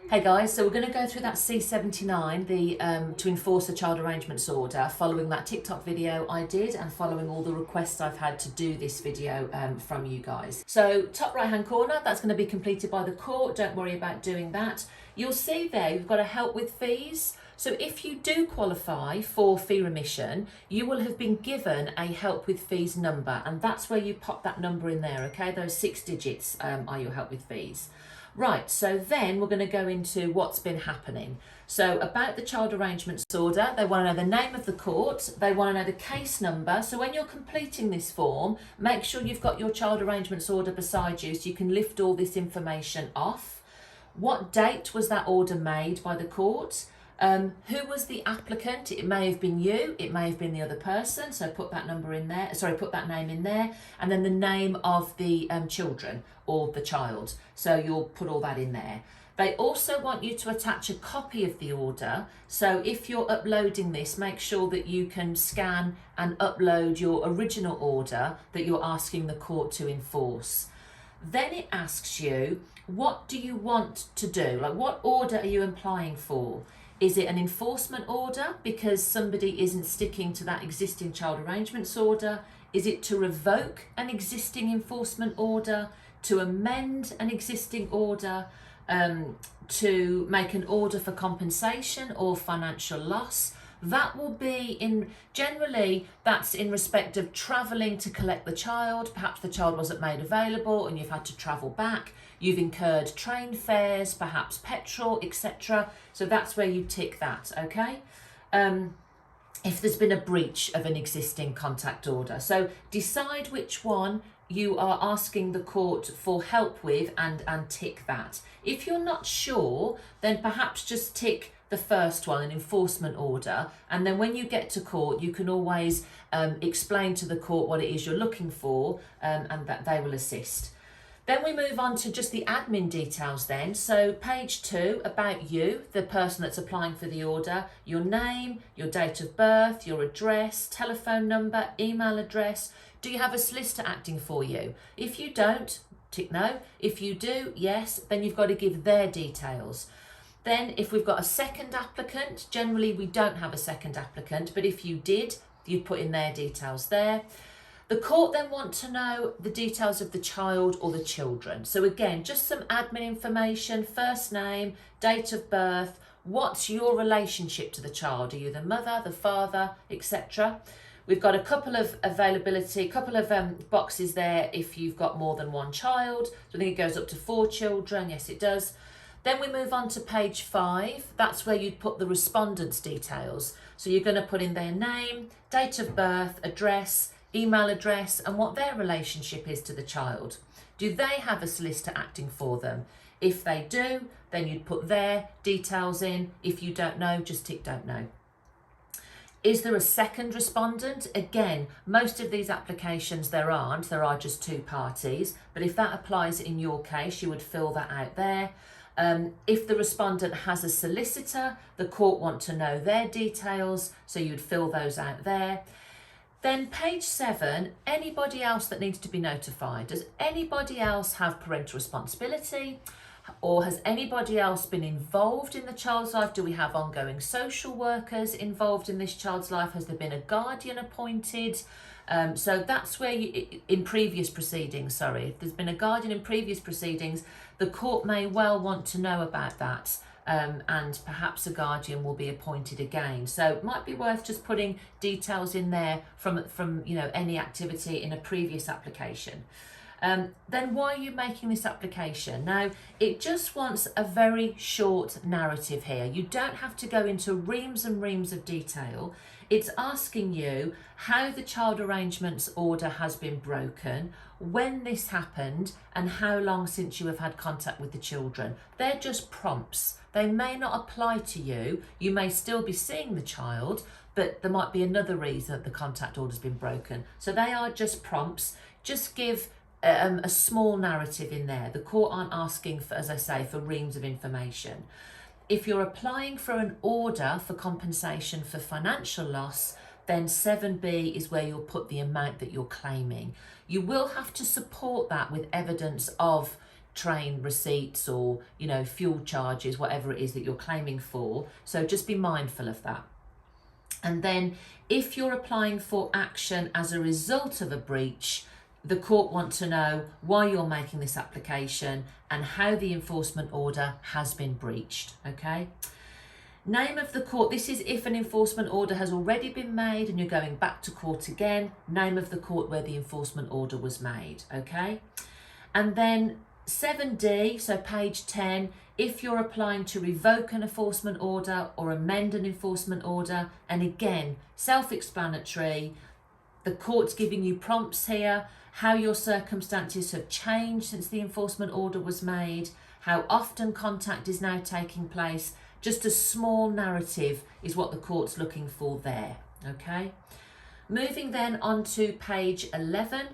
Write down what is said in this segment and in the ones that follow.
Hey guys, so we're going to go through that C79, the to enforce a child arrangements order, following that TikTok video I did and following all the requests I've had to do this video from you guys. So top right hand corner, that's going to be completed by the court. Don't worry about doing that. You'll see there you've got a help with fees. So if you do qualify for fee remission, you will have been given a help with fees number, and that's where you pop that number in there, okay? Those 6 digits are your help with fees. Right, so then we're going to go into what's been happening. So about the child arrangements order, they want to know the name of the court, they want to know the case number. So when you're completing this form, make sure you've got your child arrangements order beside you so you can lift all this information off. What date was that order made by the court? Who was the applicant? It may have been you, it may have been the other person, so put that number in there, put that name in there, and then the name of the children or the child, so you'll put all that in there. They also want you to attach a copy of the order, so if you're uploading this, make sure that you can scan and upload your original order that you're asking the court to enforce. Then it asks you, what do you want to do? Like, what order are you applying for? Is it an enforcement order because somebody isn't sticking to that existing child arrangements order? Is it to revoke an existing enforcement order? To amend an existing order? To make an order for compensation or financial loss? That will be generally that's in respect of travelling to collect the child. Perhaps the child wasn't made available and you've had to travel back. You've incurred train fares, perhaps petrol, etc. So that's where you tick that, okay? If there's been a breach of an existing contact order. So decide which one you are asking the court for help with and tick that. If you're not sure, then perhaps just tick the first one, an enforcement order, and then when you get to court you can always explain to the court what it is you're looking for, and that they will assist. Then we move on to just the admin details then. So page 2, about you, the person that's applying for the order, your name, your date of birth, your address, telephone number, email address. Do you have a solicitor acting for you? If you don't, tick no. If you do, yes, then you've got to give their details. Then if we've got a second applicant, generally we don't have a second applicant, but if you did, you'd put in their details there. The court then want to know the details of the child or the children. So again, just some admin information, first name, date of birth, what's your relationship to the child? Are you the mother, the father, etc.? We've got a couple of boxes there if you've got more than one child. So I think it goes up to 4 children, yes it does. Then we move on to page 5. That's where you'd put the respondent's details. So you're going to put in their name, date of birth, address, email address, and what their relationship is to the child. Do they have a solicitor acting for them? If they do, then you'd put their details in. If you don't know, just tick don't know. Is there a second respondent? Again, most of these applications there aren't. There are just 2 parties. But if that applies in your case, you would fill that out there. If the respondent has a solicitor, the court want to know their details, so you'd fill those out there. Then page 7, anybody else that needs to be notified. Does anybody else have parental responsibility? Or has anybody else been involved in the child's life? Do we have ongoing social workers involved in this child's life? Has there been a guardian appointed? So that's where in previous proceedings, if there's been a guardian in previous proceedings, the court may well want to know about that. And perhaps a guardian will be appointed again. So it might be worth just putting details in there from any activity in a previous application. Then why are you making this application? Now, it just wants a very short narrative here. You don't have to go into reams and reams of detail. It's asking you how the child arrangements order has been broken, when this happened, and how long since you have had contact with the children. They're just prompts. They may not apply to you. You may still be seeing the child, but there might be another reason that the contact order's been broken. So they are just prompts. Just give a small narrative in there. The court aren't asking for, as I say, for reams of information. If you're applying for an order for compensation for financial loss, then 7B is where you'll put the amount that you're claiming. You will have to support that with evidence of train receipts or, you know, fuel charges, whatever it is that you're claiming for. So just be mindful of that. And then if you're applying for action as a result of a breach, the court want to know why you're making this application and how the enforcement order has been breached, okay? Name of the court, this is if an enforcement order has already been made and you're going back to court again, name of the court where the enforcement order was made, okay? And then 7D, so page 10, if you're applying to revoke an enforcement order or amend an enforcement order, and again, self-explanatory, the court's giving you prompts here, how your circumstances have changed since the enforcement order was made, how often contact is now taking place. Just a small narrative is what the court's looking for there, okay? Moving then on to page 11,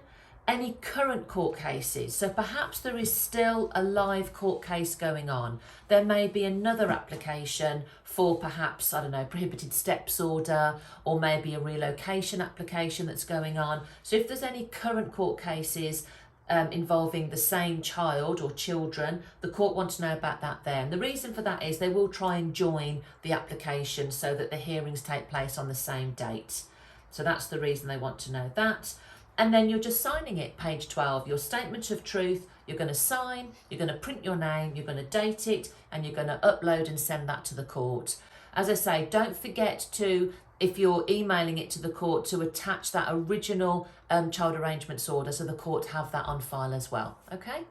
any current court cases. So perhaps there is still a live court case going on. There may be another application for perhaps, I don't know, prohibited steps order, or maybe a relocation application that's going on. So if there's any current court cases involving the same child or children, the court want to know about that there. And the reason for that is they will try and join the application so that the hearings take place on the same date. So that's the reason they want to know that. And then you're just signing it, page 12, your statement of truth, you're going to sign, you're going to print your name, you're going to date it, and you're going to upload and send that to the court. As I say, don't forget to, if you're emailing it to the court, to attach that original child arrangements order so the court have that on file as well, okay?